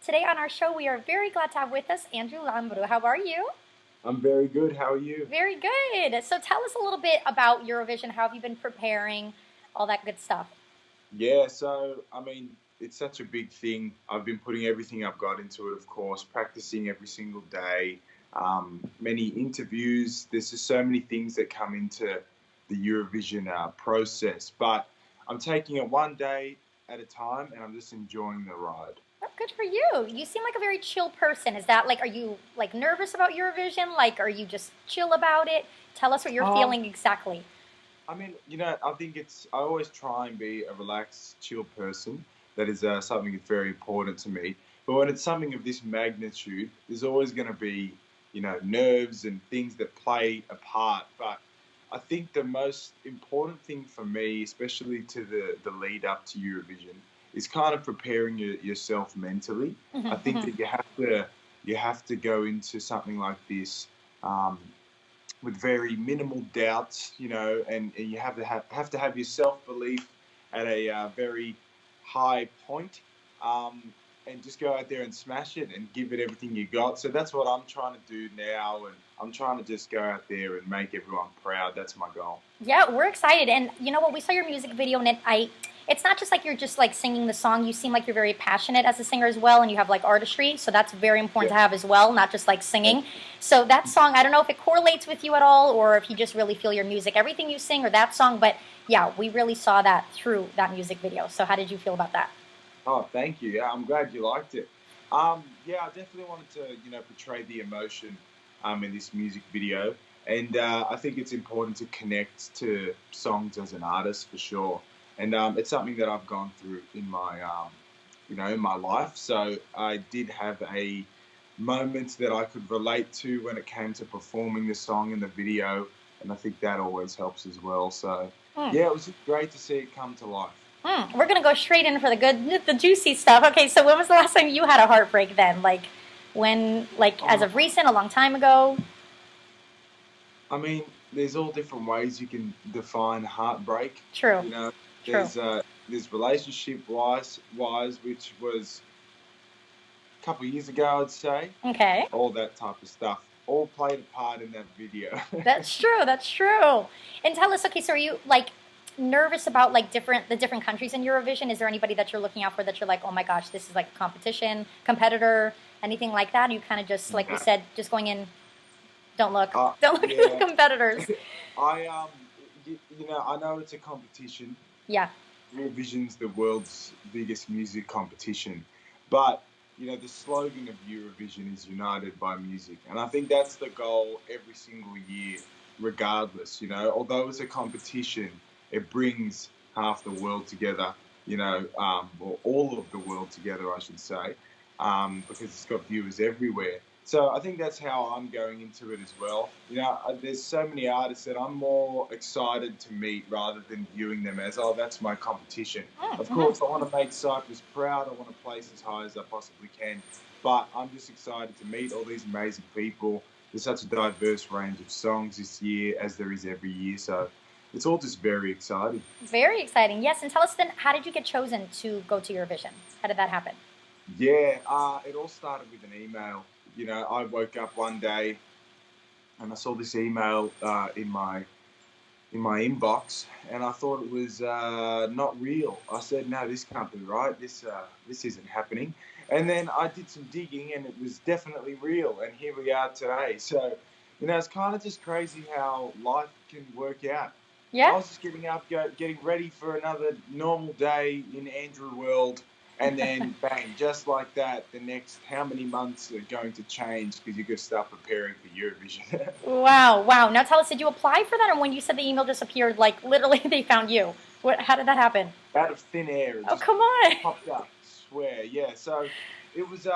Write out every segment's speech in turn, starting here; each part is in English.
Today on our show, we are very glad to have with us Andrew Lambrou. How are you? I'm very good. How are you? Very good. So tell us a little bit about Eurovision. How have you been preparing? All that good stuff. Yeah, so it's such a big thing. I've been putting everything I've got into it, of course, practicing every single day, many interviews. There's just so many things that come into the Eurovision process. But I'm taking it one day at a time and I'm just enjoying the ride. Oh, good for you. You seem like a very chill person. Is that like, are you like nervous about Eurovision? Like, are you just chill about it? Tell us what you're Um, feeling exactly. I think I always try and be a relaxed, chill person. That is something that's very important to me. But when it's something of this magnitude, there's always going to be, nerves and things that play a part. But I think the most important thing for me, especially to the lead up to Eurovision, is kind of preparing yourself mentally. I think that you have to go into something like this. Um, with very minimal doubts, and you have to have your self belief at a very high point, and just go out there and smash it and give it everything you got. So that's what I'm trying to do now, and I'm trying to just go out there and make everyone proud. That's my goal. Yeah, we're excited. And you know what? We saw your music video, and it's not just like you're just like singing the song. You seem like you're very passionate as a singer as well, and you have like artistry. So that's very important Yeah. to have as well, not just like singing. So that song, I don't know if it correlates with you at all, or if you just really feel your music, everything you sing, or that song. But yeah, we really saw that through that music video. So how did you feel about that? Oh, thank you. Yeah, I'm glad you liked it. Yeah, I definitely wanted to, portray the emotion in this music video, and I think it's important to connect to songs as an artist for sure. And it's something that I've gone through in my life. So I did have a moment that I could relate to when it came to performing the song in the video, and I think that always helps as well. So Hmm. yeah, it was just great to see it come to life. We're gonna go straight in for the good, the juicy stuff. Okay, so when was the last time you had a heartbreak? Then, like, when, like, as Oh, of recent, a long time ago. there's all different ways you can define heartbreak. True, You know, true. there's relationship wise, which was a couple of years ago, I'd say. Okay. All that type of stuff all played a part in that video. That's true. That's true. And tell us, okay, so are you like nervous about like the different countries in Eurovision? Is there anybody that you're looking out for that you're like, oh my gosh, this is like a competition, competitor, anything like that? You kind of just like we Nah. said, just going in, don't look, don't look at Yeah, the competitors. I I know it's a competition. Yeah. Eurovision's the world's biggest music competition, but the slogan of Eurovision is united by music, and I think that's the goal every single year, regardless. Although it's a competition, it brings half the world together. Or all of the world together, I should say, because it's got viewers everywhere. So I think that's how I'm going into it as well. There's so many artists that I'm more excited to meet rather than viewing them as, oh, that's my competition. Of Mm-hmm. course, I want to make Cyprus proud. I want to place as high as I possibly can. But I'm just excited to meet all these amazing people. There's such a diverse range of songs this year, as there is every year. So it's all just very exciting. Very exciting. Yes, and tell us then, how did you get chosen to go to Eurovision? How did that happen? Yeah, it all started with an email. I woke up one day and I saw this email in my inbox, and I thought it was not real. I said, "No, this can't be right. This isn't happening." And then I did some digging, and it was definitely real. And here we are today. So, it's kind of just crazy how life can work out. I Yeah. was just getting up, getting ready for another normal day in Andrew World, and then bang, just like that, the next how many months are going to change because you've got to start preparing for Eurovision. Wow, wow. Now tell us, did you apply for that, or when you said the email disappeared, like literally they found you? What? How did that happen? Out of thin air, it Oh, just come on. popped up. Swear, yeah. So it was,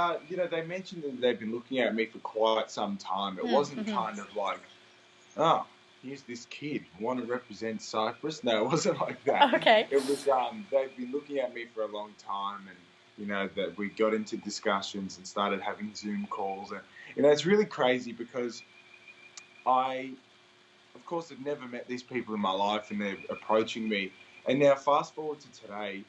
they mentioned that they've been looking at me for quite some time. It wasn't Mm-hmm. kind of like, oh, here's this kid want to represent Cyprus. No, it wasn't like that. Okay. It was, they've been looking at me for a long time, and that we got into discussions and started having Zoom calls, and it's really crazy because I, of course, have never met these people in my life, and they're approaching me. And now, fast forward to today,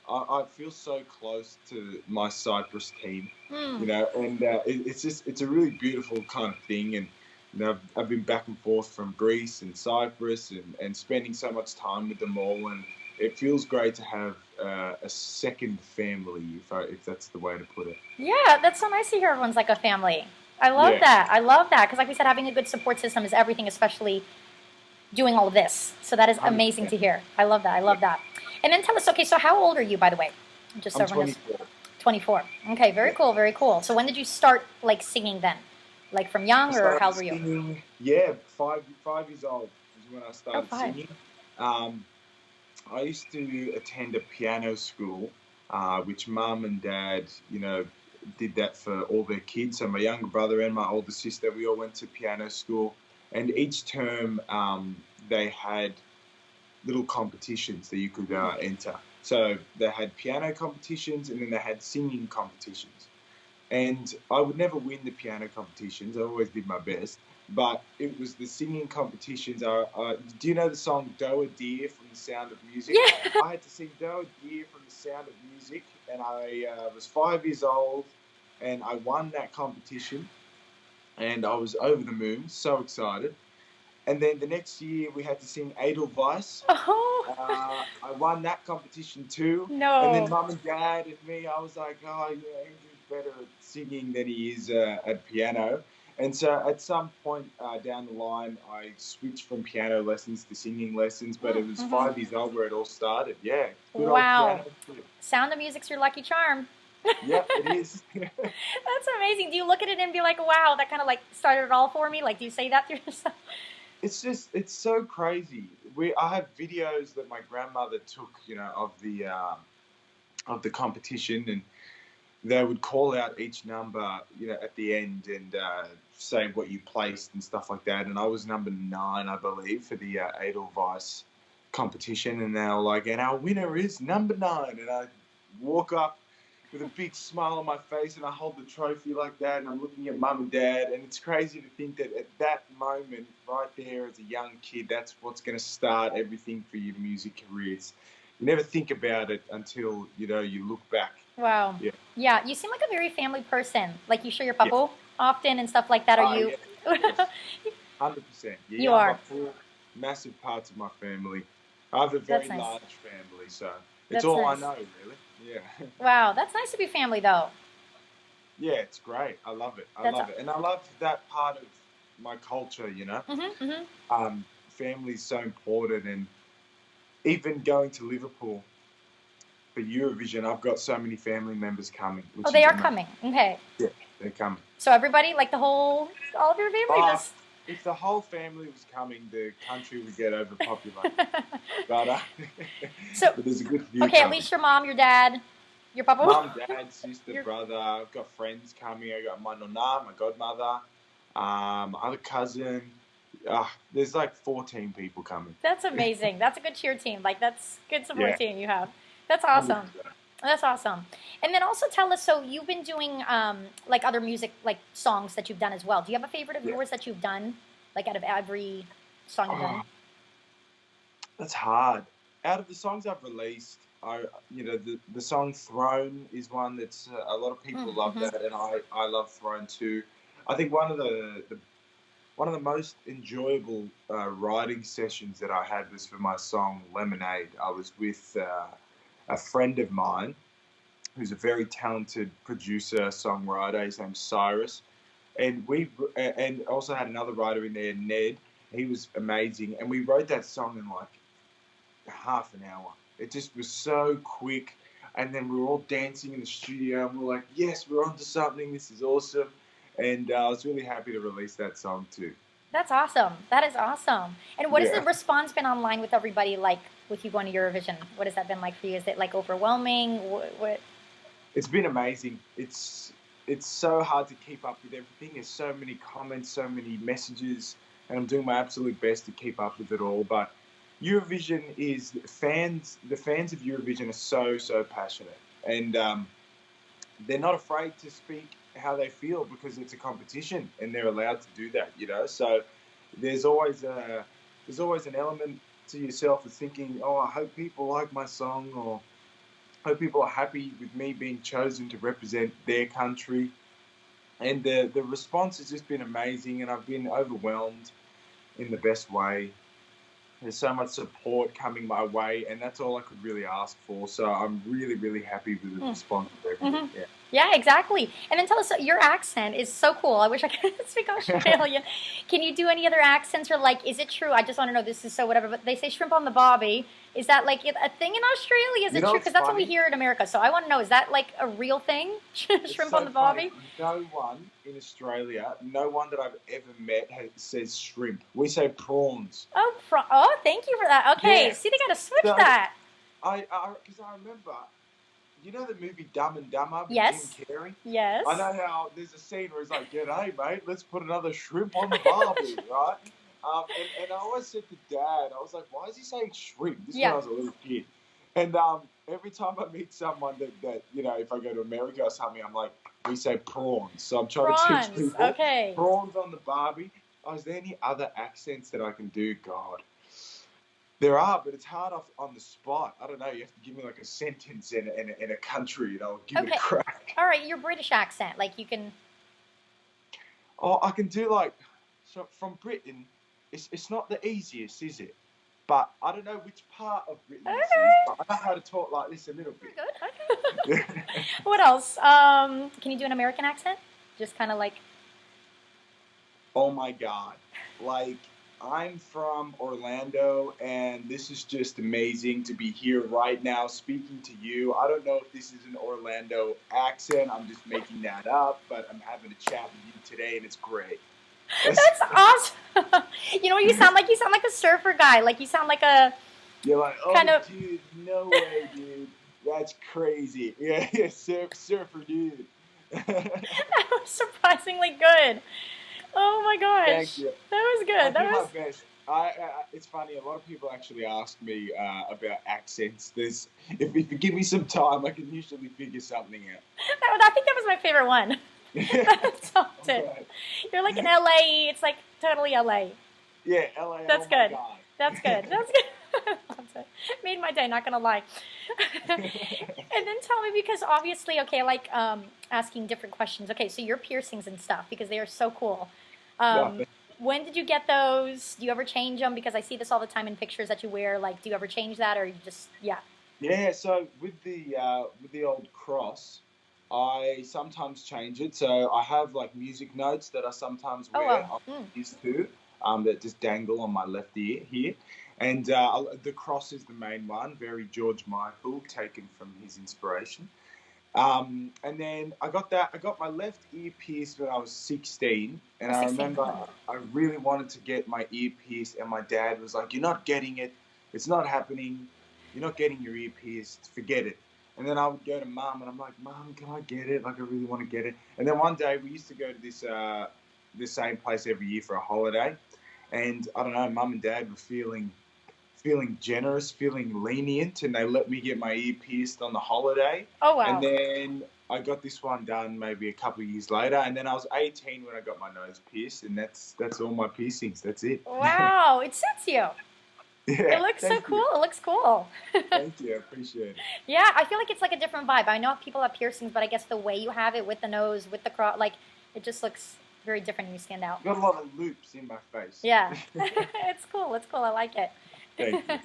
I feel so close to my Cyprus team, Mm. and it's a really beautiful kind of thing. And I've been back and forth from Greece and Cyprus, and spending so much time with them all, and it feels great to have a second family, if that's the way to put it. Yeah, that's so nice to hear everyone's like a family. I love Yeah, that. I love that because, like we said, having a good support system is everything, especially doing all of this. So that is amazing 100%. to hear. I love that. I Yeah, love that. And then tell us, okay, so how old are you, by the way? Just so I'm everyone knows. 24. 24. Okay, very Yeah. cool, very cool. So when did you start like singing then? Like from I young or how started old were you? singing, yeah, 5 years old is when I Oh, started 5. singing. Um, I used to attend a piano school, which mum and dad, did that for all their kids. So my younger brother and my older sister, we all went to piano school, and each term they had little competitions that you could enter. So they had piano competitions, and then they had singing competitions. And I would never win the piano competitions. I always did my best. But it was the singing competitions. Do you know the song "Doe a Deer" from The Sound of Music? Yeah. I had to sing "Doe a Deer" from The Sound of Music, and I was 5 years old, and I won that competition, and I was over the moon, so excited. And then the next year we had to sing Edelweiss. Oh, I won that competition too. And then no. mum and dad and me, I was like, oh yeah, Andrew's better at singing than he is at piano. And so at some point down the line, I switched from piano lessons to singing lessons. But it was Mm-hmm. 5 years old where it all started. Yeah, good old Wow. piano too. Sound of Music's your lucky charm. Yep, it is. That's amazing. Do you look at it and be like, wow, that kind of like started it all for me? Like, do you say that to yourself? It's so crazy. I have videos that my grandmother took, of the competition, and they would call out each number, at the end, and say what you placed and stuff like that. And I was number 9, I believe, for the Edelweiss competition. And they were like, and our winner is number 9. And I walk up with a big smile on my face, and I hold the trophy like that, and I'm looking at mum and dad. And it's crazy to think that at that moment, right there as a young kid, that's what's going to start everything for your music careers. You never think about it until, you look back. Wow. Yeah. Yeah, you seem like a very family person. Like you show your Yeah. papo often and stuff like that. Are you? Yes, yes. 100%. You Yeah, I've are. got 4 massive parts of my family. I have a That's very nice. large family, so it's That's all I nice. know, really. Yeah. Wow, that's nice to be family though. Yeah, it's great. I love it. I That's. love it. And I love that part of my culture, Mm-hmm. Family's so important. And even going to Liverpool for Eurovision, I've got so many family members coming, Oh, which they is are amazing. coming. Okay. Yeah, they're coming. So everybody, like all of your family, Ah, just. if the whole family was coming, the country would get overpopulated. But, So, but there's a good few okay, at coming. least your mom, your dad, your papa. Mum, dad, sister, Your- brother. I've got friends coming. I got my nonna, my godmother, my other cousin. There's like 14 people coming. That's amazing. That's a good cheer team. Like that's good support Yeah, team you have. That's awesome. 100%. That's awesome. And then also tell us. So you've been doing like other music, like songs that you've done as well. Do you have a favorite of Yeah. yours that you've done, like out of every song you've done? Oh, that's hard. Out of the songs I've released, the song "Throne" is one that's a lot of people love Mm-hmm. that, and I love "Throne" too. I think one of the most enjoyable writing sessions that I had was for my song "Lemonade." I was with a friend of mine who's a very talented producer, songwriter. His name's Cyrus, and also had another writer in there, Ned. He was amazing, and we wrote that song in like half an hour. It just was so quick, and then we were all dancing in the studio, and we were like, "Yes, we're onto something. This is awesome." And I was really happy to release that song too. That's awesome. That is awesome. And what has the Yeah. response been online with everybody, like with you going to Eurovision? What has that been like for you? Is it like overwhelming? What? It's been amazing. It's so hard to keep up with everything. There's so many comments, so many messages, and I'm doing my absolute best to keep up with it all. But Eurovision is the fans of Eurovision are so passionate, and they're not afraid to speak how they feel because it's a competition and they're allowed to do that. So there's always an element to yourself of thinking, oh, I hope people like my song, or Hope people are happy with me being chosen to represent their country. And the response has just been amazing, and I've been overwhelmed in the best way. There's so much support coming my way, and that's all I could really ask for. So I'm really, really happy with the response of everything. Mm-hmm. Yeah, exactly. And then tell us, your accent is so cool. I wish I could speak Australian. Can you do any other accents, or like, is it true? I just want to know, this is so whatever, but they say shrimp on the barbie. Is that like a thing in Australia? Is it true? Because that's what we hear in America. So I want to know, is that like a real thing? Shrimp on the barbie? No one in Australia, no one that I've ever met says shrimp. We say prawns. Oh, thank you for that. Okay, see, they got to switch that. Because I remember, you know the movie Dumb and Dumber with Jim Carrey? Yes. I know how there's a scene where he's like, "G'day, mate, let's put another shrimp on the barbie," right? And I always said to Dad, I was like, "Why is he saying shrimp?" This is when I was a little kid. And every time I meet someone that if I go to America or something, I'm like, we say prawns. So I'm trying to teach people. Okay. Prawns on the barbie. Oh, is there any other accents that I can do? God. There are, but it's hard on the spot. I don't know. You have to give me like a sentence in a country, and I'll give it a crack. All right, your British accent, like you can. Oh, I can do so from Britain. It's not the easiest, is it? But I don't know which part of Britain this is. But I know how to talk like this a little bit. Good. Okay. What else? Can you do an American accent? Just kind of like. Oh my God! Like. I'm from Orlando, and this is just amazing to be here right now speaking to you. I don't know if this is an Orlando accent. I'm just making that up, but I'm having a chat with you today, and it's great. That's awesome. You know what you sound like? You sound like a surfer guy. Like you sound like a. You're like, oh, dude, no way, dude. That's crazy. Yeah, surfer dude. That was surprisingly good. Oh my gosh! Thank you. That was good. I do my best. It's funny. A lot of people actually ask me about accents. If you give me some time, I can usually figure something out. I think that was my favorite one. That's it. You're like in LA. It's like totally LA. Yeah, LA. That's good. That's good. That's good. Made my day. Not gonna lie. And then tell me, because obviously, okay, like asking different questions. Okay, so your piercings and stuff, because they are so cool. When did you get those? Do you ever change them? Because I see this all the time in pictures that you wear. Like, do you ever change that, or you just Yeah. So with the old cross, I sometimes change it. So I have like music notes that I sometimes wear. I'm used to that just dangle on my left ear here. And the cross is the main one, very George Michael, taken from his inspiration. And then I got my left ear pierced when I was 16. And I remember I really wanted to get my ear pierced, and my dad was like, "You're not getting it. It's not happening. You're not getting your ear pierced. Forget it." And then I would go to Mum, and I'm like, "Mum, can I get it? Like, I really want to get it." And then one day we used to go to this same place every year for a holiday. And I don't know, Mum and Dad were feeling generous, feeling lenient, and they let me get my ear pierced on the holiday. Oh, wow. And then I got this one done maybe a couple of years later, and then I was 18 when I got my nose pierced, and that's all my piercings. That's it. Wow, it suits you. Yeah, it looks so cool. It looks cool. Thank you. I appreciate it. Yeah, I feel like it's like a different vibe. I know people have piercings, but I guess the way you have it with the nose, with the cross, like, it just looks very different and you stand out. Got a lot of loops in my face. Yeah. It's cool. It's cool. I like it. Thank you.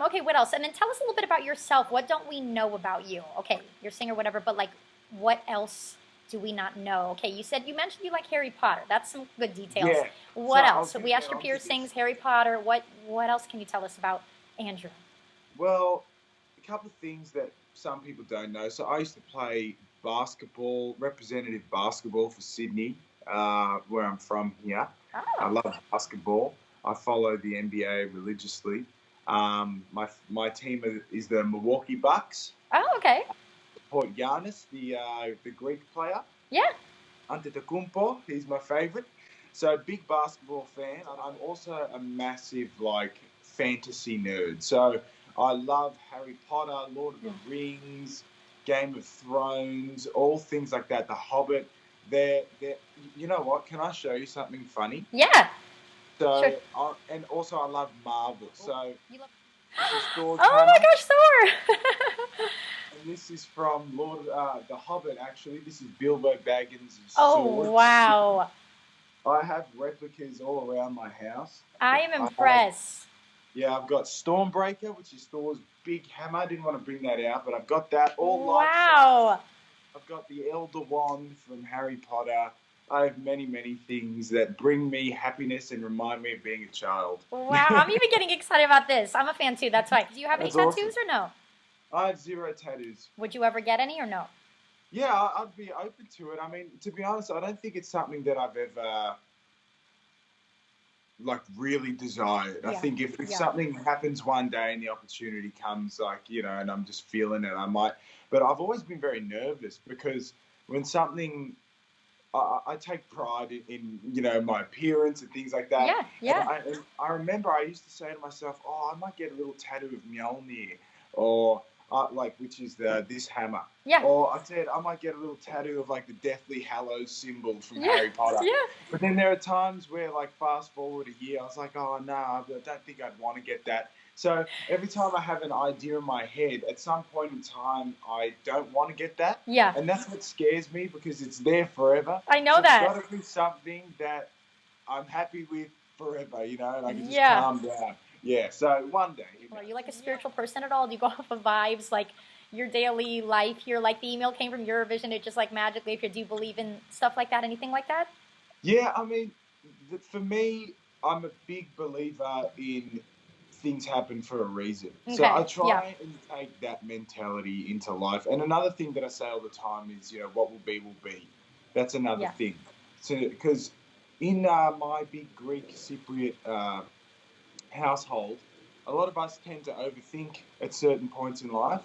Okay, what else? And then tell us a little bit about yourself. What don't we know about you? Okay, you're a singer, whatever, but like, what else do we not know? Okay, you mentioned you like Harry Potter. That's some good details. Yeah. What else? So we asked your piercings, Harry Potter. What else can you tell us about Andrew? Well, a couple of things that some people don't know. So I used to play basketball, representative basketball for Sydney, where I'm from here. Oh. I love basketball. I follow the NBA religiously. My team is the Milwaukee Bucks. Oh, okay. Support Giannis, the Greek player. Yeah. Antetokounmpo, he's my favorite. So big basketball fan. I'm also a massive fantasy nerd. So I love Harry Potter, Lord of the Rings, Game of Thrones, all things like that. The Hobbit. You know what? Can I show you something funny? Yeah. So, sure. And also I love Marvel. So, oh my gosh, Thor! And this is from the Hobbit. Actually, this is Bilbo Baggins' Oh, sword. wow. I have replicas all around my house. I am I have, impressed. yeah, I've got Stormbreaker, which is Thor's big hammer. I didn't want to bring that out, but I've got that all life size. Wow. I've got the Elder Wand from Harry Potter. I have many, many things that bring me happiness and remind me of being a child. Wow. I'm even getting excited about this. I'm a fan too. That's why. Do you have any That's tattoos awesome. or no? I have 0 tattoos. Would you ever get any or no? Yeah, I'd be open to it. I mean, to be honest, I don't think it's something that I've ever like really desired. I Yeah. think if Yeah. something happens one day and the opportunity comes, like, and I'm just feeling it, I might. But I've always been very nervous because when something, I take pride in my appearance and things like that. Yeah. Yeah. And I remember I used to say to myself, oh, I might get a little tattoo of Mjolnir, or which is this hammer. Yeah. Or I said I might get a little tattoo of like the Deathly Hallows symbol from Yeah. Harry Potter. Yeah. But then there are times where, like, fast forward a year, I was like, oh no, I don't think I'd want to get that. So every time I have an idea in my head, at some point in time, I don't want to get that. Yeah. And that's what scares me because it's there forever. I know so that. It's got to be something that I'm happy with forever, and I can just Yeah. calm down. Yeah, so one day. Are you like a spiritual person at all? Do you go off of vibes, like your daily life here? Like the email came from Eurovision, it just like magically appeared. Do you believe in stuff like that? Anything like that? Yeah, I mean, for me, I'm a big believer in things happen for a reason. So Okay. I try Yeah. and take that mentality into life. And another thing that I say all the time is, what will be, will be. That's another Yeah. thing. So, because in my big Greek Cypriot household, a lot of us tend to overthink at certain points in life.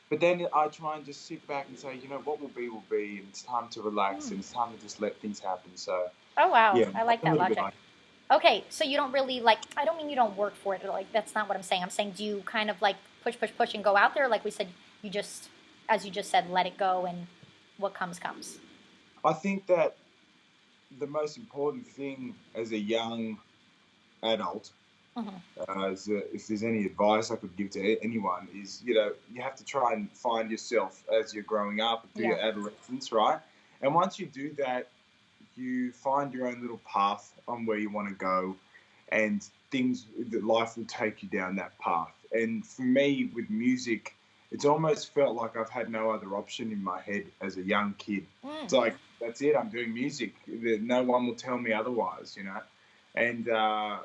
But then I try and just sit back and say, what will be, and it's time to relax, and it's time to just let things happen. So, Oh wow. yeah, I like a that little bit logic. Okay, so you don't really like, I don't mean you don't work for it, like that's not what I'm saying. I'm saying, do you kind of like push and go out there? Like we said, you just, as you just said, let it go and what comes. I think that the most important thing as a young adult, if there's any advice I could give to anyone, is you have to try and find yourself as you're growing up through your adolescence, right? And once you do that, you find your own little path on where you want to go, and life will take you down that path. And for me, with music, it's almost felt like I've had no other option in my head as a young kid. It's like, that's it, I'm doing music. No one will tell me otherwise, And I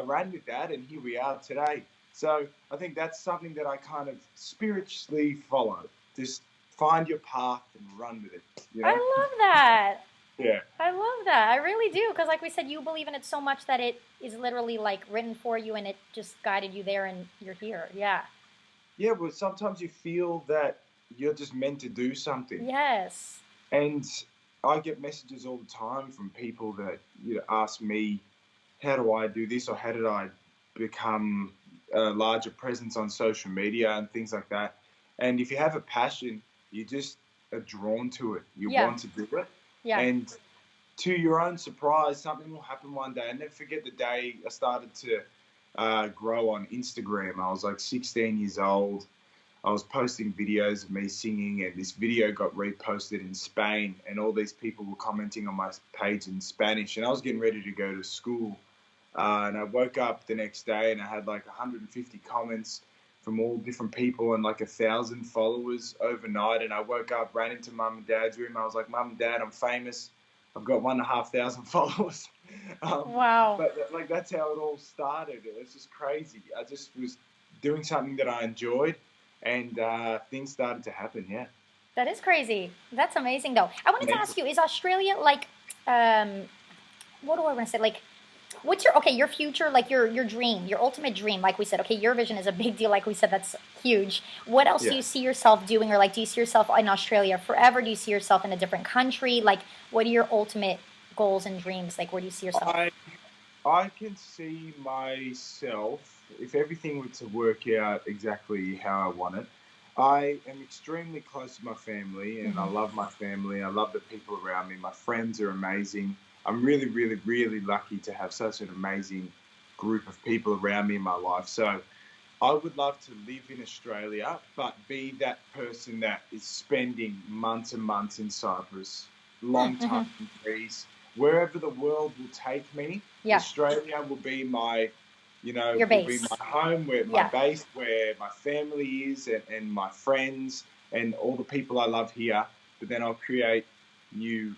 ran with that, and here we are today. So I think that's something that I kind of spiritually follow. Just find your path and run with it. I love that. Yeah. I love that. I really do. Because like we said, you believe in it so much that it is literally like written for you and it just guided you there and you're here. Yeah. Yeah, well, sometimes you feel that you're just meant to do something. Yes. And I get messages all the time from people that ask me, how do I do this, or how did I become a larger presence on social media and things like that. And if you have a passion, you just are drawn to it. You want to do it. Yeah. And to your own surprise, something will happen one day. I never forget the day I started to grow on Instagram. I was like 16 years old. I was posting videos of me singing, and this video got reposted in Spain, and all these people were commenting on my page in Spanish, and I was getting ready to go to school. And I woke up the next day and I had like 150 comments from all different people and like 1,000 followers overnight. And I woke up, ran into Mum and Dad's room. I was like, Mum and Dad, I'm famous. I've got 1,500 followers. Wow. But like, that's how it all started. It was just crazy. I just was doing something that I enjoyed, and things started to happen. Yeah. That is crazy. That's amazing though. I wanted to ask you, is Australia like, what do I want to say? Like, what's your future, like your dream, your ultimate dream? Like we said, okay, Eurovision is a big deal. Like we said, that's huge. What else do you see yourself doing? Or like, do you see yourself in Australia forever? Do you see yourself in a different country? Like, what are your ultimate goals and dreams? Like, where do you see yourself? I can see myself, if everything were to work out exactly how I want it. I am extremely close to my family, and I love my family. I love the people around me. My friends are amazing. I'm really, really, really lucky to have such an amazing group of people around me in my life. So I would love to live in Australia, but be that person that is spending months and months in Cyprus, long time Mm-hmm. in Greece, wherever the world will take me. Yeah, Australia will be my, your will be base. my home, where my Yeah. base, where my family is, and my friends and all the people I love here. But then I'll create new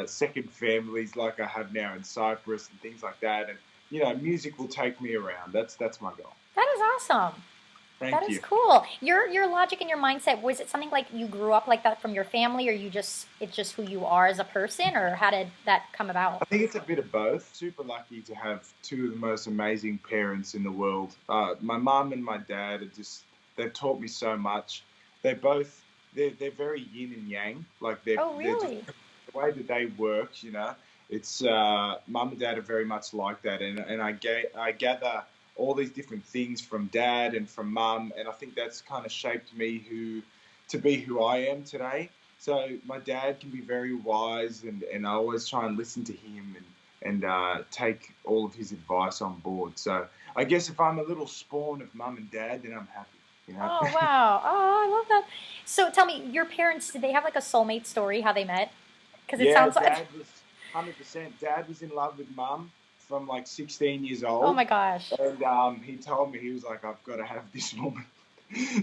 second families like I have now in Cyprus and things like that. And music will take me around. That's my goal. That is awesome. That Thank is you. cool. Your logic and your mindset, was it something like you grew up like that from your family, or it's just who you are as a person, or how did that come about? I think it's a bit of both. Super lucky to have two of the most amazing parents in the world. My mum and my dad they've taught me so much. They're both, they're very yin and yang. Like Oh, they're just really? the way that they work, it's, mum and dad are very much like that. And I gather all these different things from dad and from mum. And I think that's kind of shaped me to be who I am today. So my dad can be very wise, and I always try and listen to him and take all of his advice on board. So I guess if I'm a little spawn of mum and dad, then I'm happy. Oh, wow. Oh, I love that. So tell me, your parents, did they have like a soulmate story how they met? Because it Yeah, sounds dad like, was 100%. Dad was in love with mum from like 16 years oh old, my gosh. and he told me, he was like, "I've got to have this woman."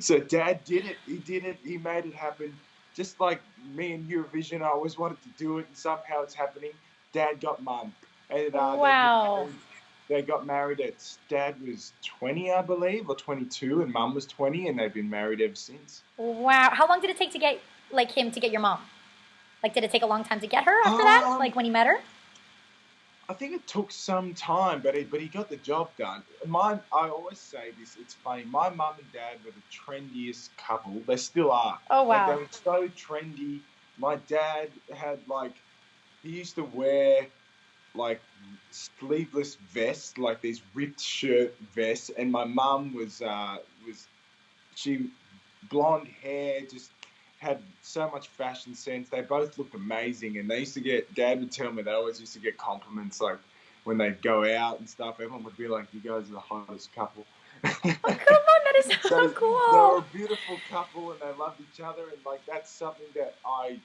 So dad did it. He did it. He made it happen. Just like me and Eurovision, I always wanted to do it, and somehow it's happening. Dad got mum, and they've been Wow. married. They got married at, dad was 20, I believe, or 22, and mum was 20, and they've been married ever since. Wow. How long did it take to get like him to get your mom? Like, did it take a long time to get her after that? Um, Like when he met her? I think it took some time, but he got the job done. I always say this. It's funny. My mum and dad were the trendiest couple. They still are. Oh, Like they wow. were so trendy. My dad had like, he used to wear like sleeveless vests, like these ripped shirt vests, and my mum was she blonde hair, just had so much fashion sense. They both looked amazing, and they used to get. Dad would tell me they always used to get compliments, like when they'd go out and stuff. Everyone would be like, "You guys are the hottest couple." Oh, come on. That is so So they were cool. a beautiful couple, and they loved each other, and like that's something that I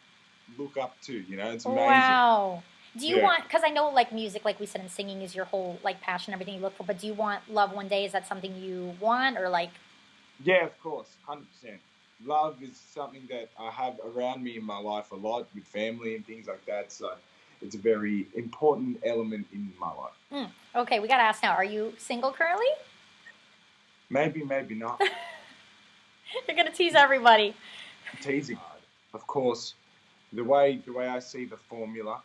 look up to. It's amazing. Wow. Do you Yeah, want, because I know like music, like we said, and singing is your whole like passion, everything you look for, but do you want love one day? Is that something you want, or like, yeah, of course, 100%. Love is something that I have around me in my life a lot with family and things like that. So it's a very important element in my life. okay, we got to ask now, are you single currently? Maybe, maybe not. You're going to tease everybody. Teasing. Of course, the way I see the formula,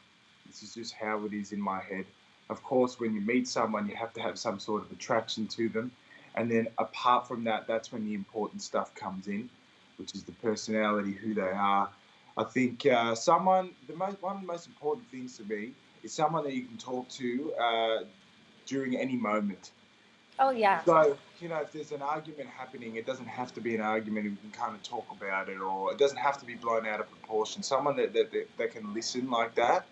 this is just how it is in my head. Of course, when you meet someone, you have to have some sort of attraction to them, and then apart from that, that's when the important stuff comes in, which is the personality, who they are. I think one of the most important things to me is someone that you can talk to during any moment. Oh, yeah. So, if there's an argument happening, it doesn't have to be an argument. We can kind of talk about it, or it doesn't have to be blown out of proportion. Someone that can listen like that,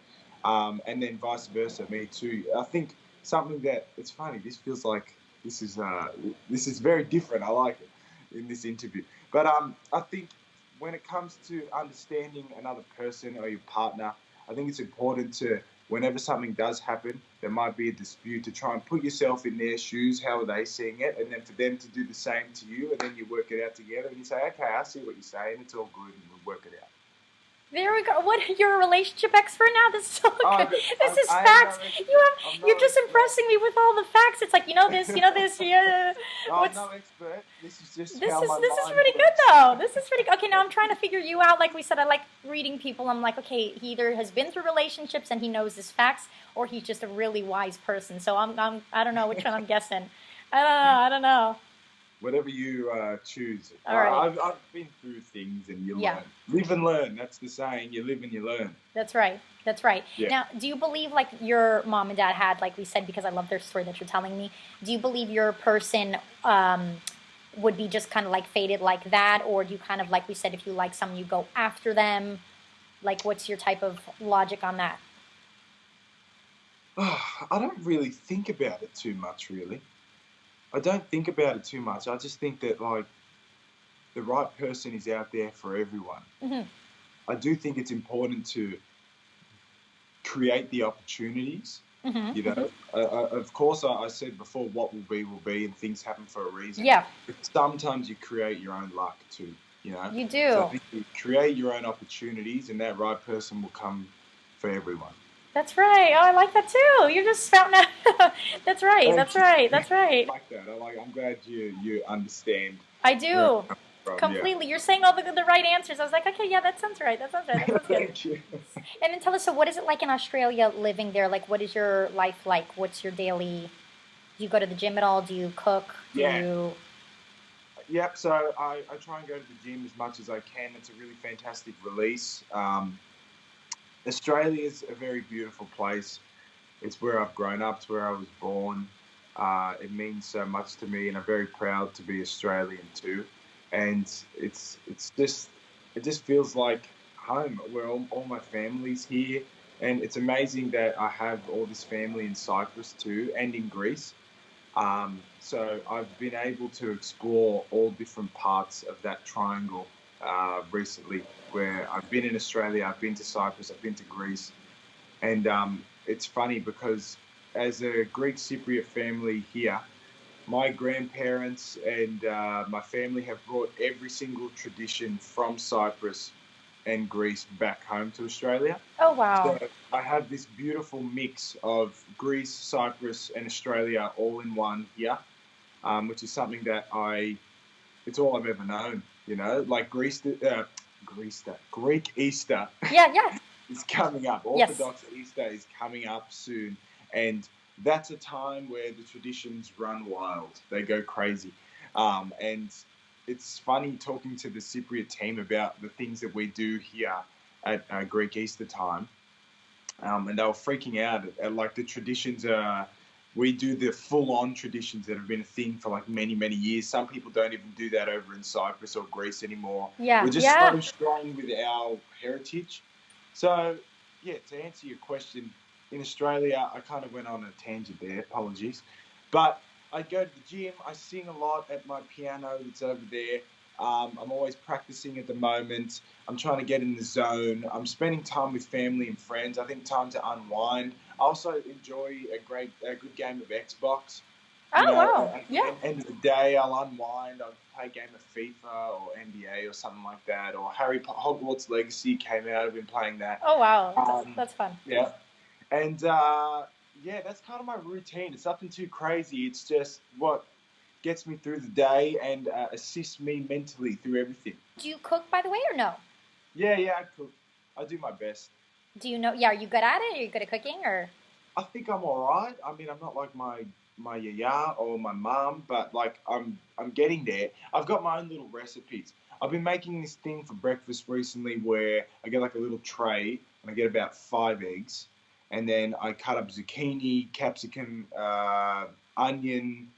and then vice versa, me too. I think something that, it's funny. This feels like this is very different. I like it in this interview, but I think when it comes to understanding another person or your partner, I think it's important to, whenever something does happen, there might be a dispute, to try and put yourself in their shoes. How are they seeing it? And then for them to do the same to you, and then you work it out together, and you say, okay, I see what you're saying. It's all good, and we'll work it out. There we go. What, you're a relationship expert now? This is so good. This is I am facts. no expert. I'm You're no just expert. impressing me with all the facts. It's like, you know this, yeah. I'm no expert. This is just how my This is mind pretty good works. though. This is pretty good. Okay, now I'm trying to figure you out. Like we said, I like reading people. I'm like, okay, he either has been through relationships and he knows his facts, or he's just a really wise person. So I don't know which one I'm guessing. I don't know. Whatever you choose. All right. I've been through things, and you Yeah. learn. Live and learn. That's the saying. You live and you learn. That's right. That's right. Yeah. Now, do you believe like your mom and dad had, like we said, because I love their story that you're telling me, do you believe your person would be just kind of like fated like that? Or do you kind of, like we said, if you like someone, you go after them? Like, what's your type of logic on that? I don't really think about it too much, really. I don't think about it too much. I just think that like the right person is out there for everyone. Hmm. I do think it's important to create the opportunities. Hmm. You know, of course, I said before, what will be, and things happen for a reason. Yeah, But sometimes you create your own luck too. You know, you so I do. think you create your own opportunities, and that right person will come for everyone. That's right. Oh, I like that too. You're just spouting out. That's right. Thank That's you. right. That's right. I like that. I'm glad you understand I where do. I'm coming from. Yeah. Completely. You're saying all the right answers. I was like, okay, yeah, that sounds right. That sounds right. That sounds good. Thank you. And then tell us, so what is it like in Australia living there? Like, what is your life like? What's your daily? Do you go to the gym at all? Do you cook? Do Yeah. you? Yep. So I try and go to the gym as much as I can. It's a really fantastic release. Australia is a very beautiful place. It's where I've grown up. It's where I was born. It means so much to me, and I'm very proud to be Australian too. And it's just it just feels like home. Where all my family's here, and it's amazing that I have all this family in Cyprus too, and in Greece. So I've been able to explore all different parts of that triangle recently. Where I've been in Australia, I've been to Cyprus, I've been to Greece, and it's funny because as a Greek Cypriot family here, my grandparents and my family have brought every single tradition from Cyprus and Greece back home to Australia. Oh wow. So I have this beautiful mix of Greece, Cyprus, and Australia all in one here, which is something that it's all I've ever known. You know, like Greek Easter Yeah, yeah. is coming up. Yes. Orthodox Easter is coming up soon, and that's a time where the traditions run wild. They go crazy, and it's funny talking to the Cypriot team about the things that we do here at Greek Easter time, and they were freaking out at like the traditions are. We do the full-on traditions that have been a thing for like many, many years. Some people don't even do that over in Cyprus or Greece anymore. Yeah, We're just yeah. so strong with our heritage. So, yeah, to answer your question, in Australia, I kind of went on a tangent there. Apologies, but I go to the gym. I sing a lot at my piano that's over there. I'm always practicing at the moment. I'm trying to get in the zone. I'm spending time with family and friends. I think time to unwind. I also enjoy a good game of Xbox. You Oh know, wow. at the Yeah. end of the day, I'll unwind. I'll play a game of FIFA or NBA or something like that. Or Hogwarts Legacy came out. I've been playing that. Oh wow. Um, That's fun. yeah, and yeah, that's kind of my routine. It's nothing too crazy. It's just what gets me through the day and assists me mentally through everything. Do you cook, by the way, or no? Yeah, I cook. I do my best. Do you know? Yeah, are you good at it? Are you good at cooking, or? I think I'm all right. I mean, I'm not like my yaya or my mom, but like I'm getting there. I've got my own little recipes. I've been making this thing for breakfast recently where I get like a little tray and I get about 5 eggs, and then I cut up zucchini, capsicum, onion,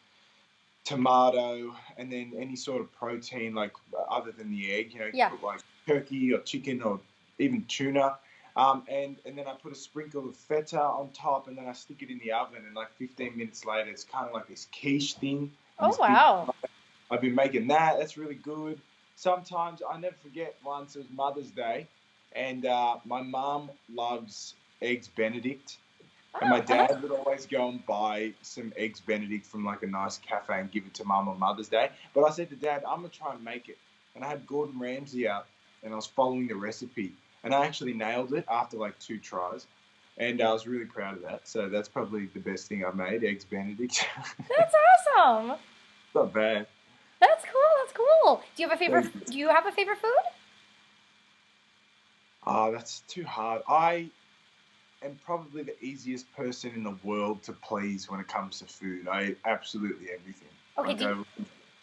tomato, and then any sort of protein like other than the egg. You know, Yeah. like turkey or chicken or even tuna. And then I put a sprinkle of feta on top, and then I stick it in the oven. And like 15 minutes later, it's kind of like this quiche thing. And Oh this big, wow. I've been making that. That's really good. Sometimes I never forget. Once it was Mother's Day, and my mom loves eggs Benedict, and my Oh, dad would always go and buy some eggs Benedict from like a nice cafe and give it to Mum on Mother's Day. But I said to Dad, I'm gonna try and make it. And I had Gordon Ramsay out, and I was following the recipe, and I actually nailed it after like 2 tries, and I was really proud of that. So that's probably the best thing I've made, eggs Benedict. that's awesome. Not bad. That's cool. That's cool. Do you have a favorite? Thank you. Do you have a favorite food? That's too hard. I am probably the easiest person in the world to please when it comes to food. I eat absolutely everything. Okay. Like,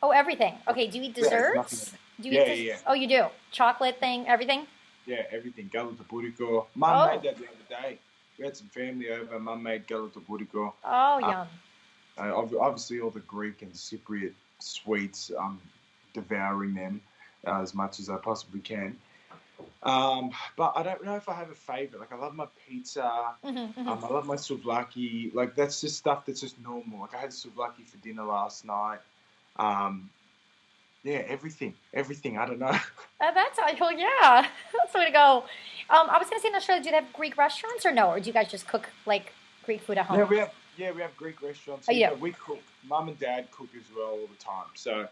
Oh, everything. Okay. Do you eat yeah, there's nothing. desserts? Do you Yeah, eat? yeah. Oh, you do. Chocolate thing, everything. Yeah, everything. Galata Buriko. Mum Oh. made that the other day. We had some family over. Mum made Galata Buriko. Oh, Uh, yum. Obviously, all the Greek and Cypriot sweets, I'm devouring them as much as I possibly can. But I don't know if I have a favorite. Like I love my pizza. Hmm. I love my souvlaki. Like that's just stuff that's just normal. Like I had souvlaki for dinner last night. Um, yeah, everything. I don't know. That's well, yeah, that's the way to go. I was gonna say in Australia, do they have Greek restaurants or no, or do you guys just cook like Greek food at Yeah, home? we have Greek restaurants Oh, here, you do. but we cook. Mum and Dad cook as well all the time. So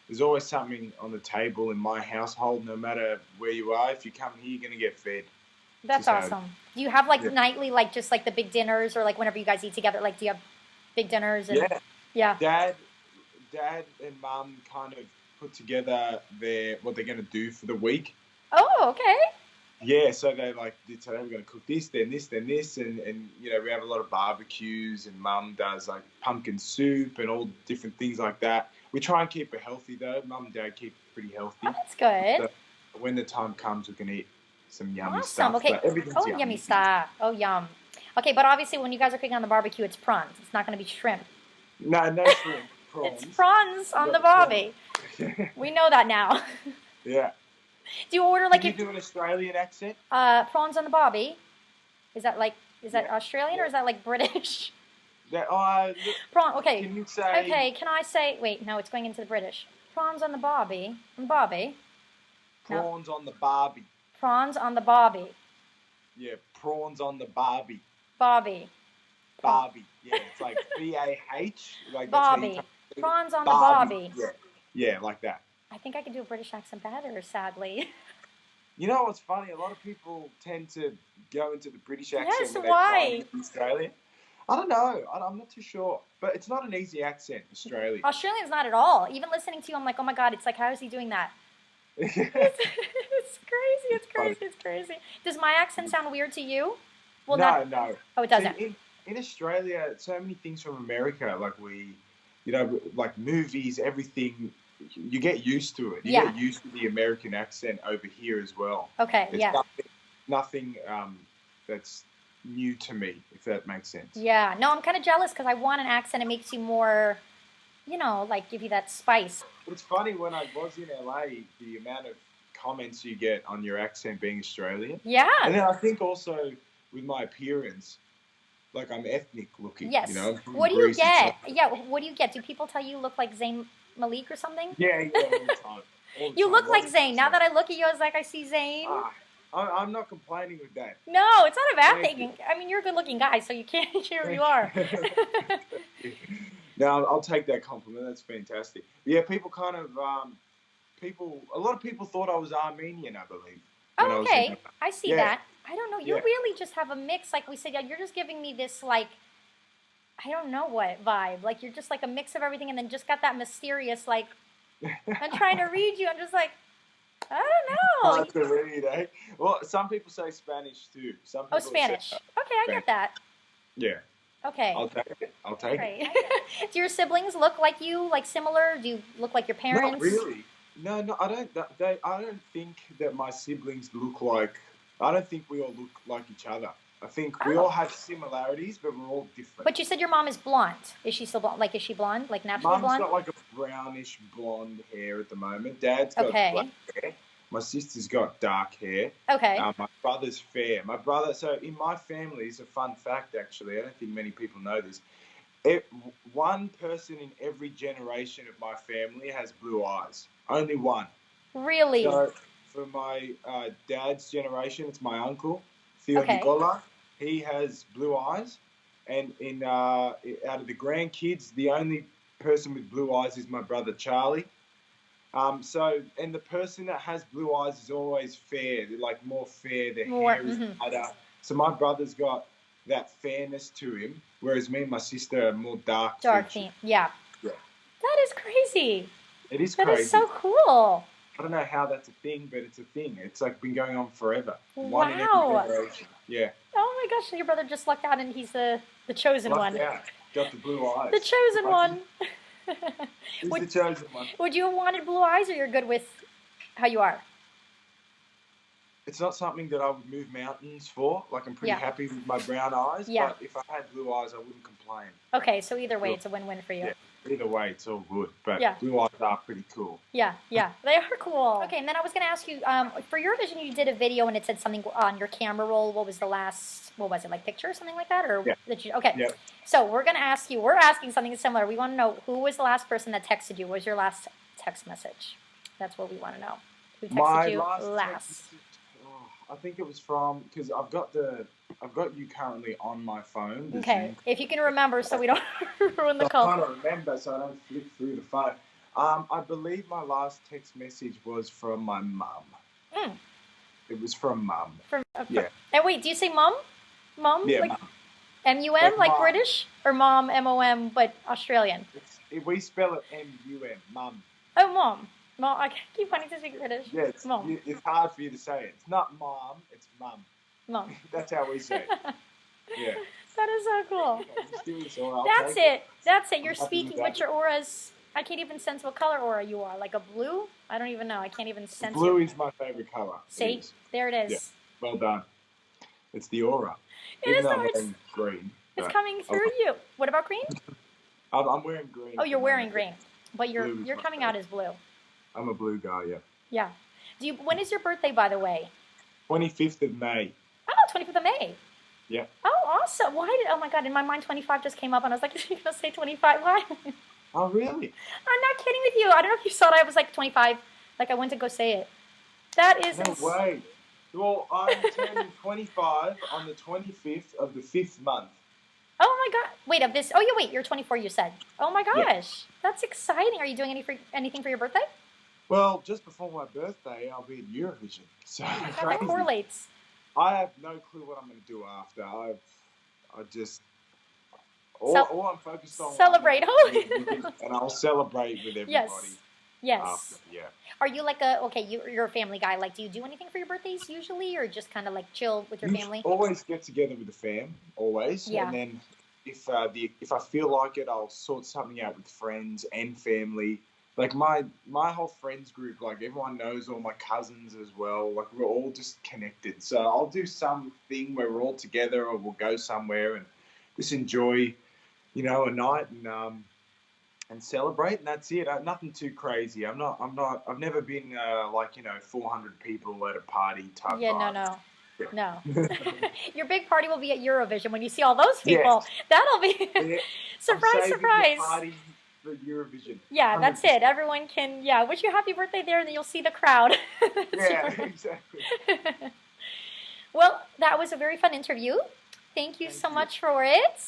there's always something on the table in my household, no matter where you are. If you come here, you're gonna get fed. It's That's just how it awesome. Do you have like is. nightly, like just like the big dinners, or like whenever you guys eat together? Like, do you have big dinners Yeah, and yeah. yeah? Dad, Dad and Mum kind of put together their what they're gonna do for the week. Oh, okay. Yeah, so they like did today we're gonna cook this, then this, and you know we have a lot of barbecues, and Mum does like pumpkin soup and all different things like that. We try and keep it healthy though. Mum and Dad keep it pretty Oh, healthy. that's good. So when the time comes, we can eat some yummy Awesome. stuff. Okay. But everything's Oh, yummy yummy. stuff. Oh, yum. Okay, but obviously when you guys are cooking on the barbecue, it's prawns. It's not going to be shrimp. No, no shrimp, It's prawns. prawns We on got the the prawns. barbie. We know that now. Yeah. Do you order Can like you if do an Australian accent? prawns on the barbie? Is that like is that Yeah, Australian or yeah. is that like British? That I look. Prawn. Okay. Can you say Okay. Can I say? Wait. No, it's going into the British. Prawns on the barbie. On barbie. No. prawns on the barbie? Prawns on the barbie. Yeah, prawns on the barbie. Barbie. Prawn. Barbie. Yeah, it's like BAH. Like that's how you Barbie. come. Prawns on the Barbie. barbie. Yeah, yeah, like that. I think I can do a British accent better. Sadly. You know what's funny? A lot of people tend to go into the British Yes. accent when they try and Why? get the Australian. I don't know. I'm not too sure, but it's not an easy accent, Australian. Australian's not at all. Even listening to you, I'm like, oh my god. It's like, how is he doing that? It's crazy. It's Funny. crazy. It's crazy. Does my accent sound weird to you? Well, No, not. no. Oh, it See, doesn't. in Australia, so many things from America, like you know, like movies, everything, you get used to it. You Yeah. get used to the American accent over here as well. Okay. It's Yeah. nothing that's new to me, if that makes sense. Yeah. No, I'm kind of jealous because I want an accent. It makes you more, like give you that spice. But it's funny when I was in LA, the amount of comments you get on your accent being Australian, Yeah. and then I think also with my appearance, like I'm ethnic looking. You Yes. know, I'm from What do you Greece and get? stuff. Yeah. What do you get? Do people tell you look like Zayn Malik or something? Yeah, yeah, all the time. All the You time. look like Lots of Zayn. Now people that I look at you, I was like, I see Zayn. Ah, I'm not complaining with that. No, it's not a bad Thank thing. I mean, you're a good-looking guy, so you can't. Here you are. No, I'll take that compliment. That's fantastic. Yeah, people kind of a lot of people thought I was Armenian, I believe, when I Oh, was in. okay. I see Yeah, that. I don't know. You yeah. really just have a mix, like we said. Yeah, you're just giving me this like I don't know what vibe. Like you're just like a mix of everything, and then just got that mysterious like I'm trying to read you. I'm just like I don't know. Hard to read, eh? Well, some people say Spanish too. Some Oh, people Spanish. say Okay, I Spanish. get that. Yeah, Okay. I'll take it. I'll take it. Great. Do your siblings look like you, like similar? Do you look like your parents? Not really. No, no, I don't. I don't think that my siblings look like. I don't think we all look like each other. I think we all Oh. have similarities, but we're all different. But you said your mom is blonde. Is she still blonde? Like, is she blonde? Like, naturally Mum's blonde? got like a brownish blonde hair at the moment. Dad's got Okay. black hair. My sister's got dark hair. Okay. My brother's fair. My brother. So in my family, it's a fun fact actually. I don't think many people know this. One person in every generation of my family has blue eyes. Only one. Really? So for my dad's generation, it's my uncle Theo Okay. Nicola. He has blue eyes, and in out of the grandkids, the only person with blue eyes is my brother Charlie. And the person that has blue eyes is always fair. They're like more fair. Their More. hair is Mhm. lighter. So my brother's got that fairness to him, whereas me and my sister are more dark. Dark featured. theme. Yeah. Yeah. That is crazy. It is That crazy. is so cool. I don't know how that's a thing, but it's a thing. It's like been going on forever. One in Wow. every generation. Yeah. Oh my gosh, your brother just lucked out and he's the chosen Lucked one. out. Got the blue eyes. The chosen Lucky. one. He's would, the chosen one. would you have wanted blue eyes or you're good with how you are? It's not something that I would move mountains for. Like I'm pretty Yeah. happy with my brown eyes. Yeah. But if I had blue eyes, I wouldn't complain. Okay, so either way, Sure. it's a win-win for you. Yeah. Either way, it's all good. But Yeah. blue eyes are pretty cool. Yeah, they are cool. Okay, and then I was gonna ask you, for Eurovision, you did a video and it said something on your camera roll. What was the last? What was it, like picture or something like that, or Yeah. Okay. Yeah. So we're gonna ask you. We're asking something similar. We want to know who was the last person that texted you. What was your last text message? That's what we want to know. Who texted My you last last? text, I think it was from because I've got you currently on my phone. the Okay, Zoom. if you can remember, so we don't ruin the I call. kind of remember, so I don't flip through the phone. I believe my last text message was from my mum. Mm. It was from mum. Yeah. And wait, do you say mum? Mum? Yeah, Like mum. M-U-M, like Mom. British? Or mom, M-O-M, but Australian? We spell it M-U-M, mum. Oh, mom. Mom, I keep wanting to speak British. Yeah, Mom. it's hard for you to say it. It's not mom, it's mum. Mom. That's how we say it. Yeah. That is so cool. Just do this all. That's it. That's it. You're I'm happy speaking with with your auras. I can't even sense what color aura you are. Like a blue? I don't even know. I can't even sense Blue it. is my favorite color. See? There it is. Yeah. Well done. It's the aura. It Even is though I'm ours. wearing green. It's but coming through you. What about green? I'm wearing green. Oh, you're wearing green. But you're Blue is my coming out as blue. I'm a blue guy, yeah. Yeah. When is your birthday, by the way? 25th of May. Oh, 25th of May. Yeah. Oh, awesome. Oh my God, in my mind 25 just came up and I was like, is he going to say 25? Why? Oh, really? I'm not kidding with you. I don't know if you saw it. I was like 25. Like I went to go say it. That is No way. Well, I'm turning 25 on the 25th of the 5th month. Oh my God. Wait, of this. Oh, yeah, wait. You're 24, you said. Oh my gosh. Yeah. That's exciting. Are you doing anything for your birthday? Well, just before my birthday, I'll be in Eurovision. So That correlates. I have no clue what I'm going to do after. All I'm focused on. Celebrate. And I'll celebrate with everybody. Yes. After, yeah. Are you like you're a family guy. Like, do you do anything for your birthdays usually, or just kind of like chill with your family? Always get together with the fam, always. Yeah. And then if I feel like it, I'll sort something out with friends and family. Like my whole friends group, like everyone knows all my cousins as well. Like we're all just connected. So I'll do something where we're all together, or we'll go somewhere and just enjoy, a night and celebrate, and that's it. Nothing too crazy. I've never been 400 people at a party type. Yeah, vibe. no. Your big party will be at Eurovision when you see all those people. Yes. That'll be Yeah. surprise, I'm saving surprise. the party for Eurovision. Yeah, that's 100%. it. Everyone can, wish you a happy birthday there, and then you'll see the crowd. Yeah, exactly. Well, that was a very fun interview. Thank you so much for it.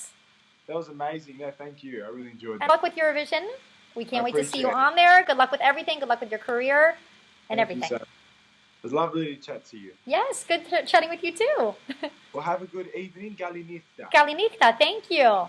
That was amazing. No, thank you. I really enjoyed Good that. luck with Eurovision. We can't I wait to see you appreciate it. on there. Good luck with everything. Good luck with your career and Thank you, everything. sir. It was lovely to chat to you. Yes, good chatting with you too. Well, have a good evening. Galinista. Kalinita, thank you.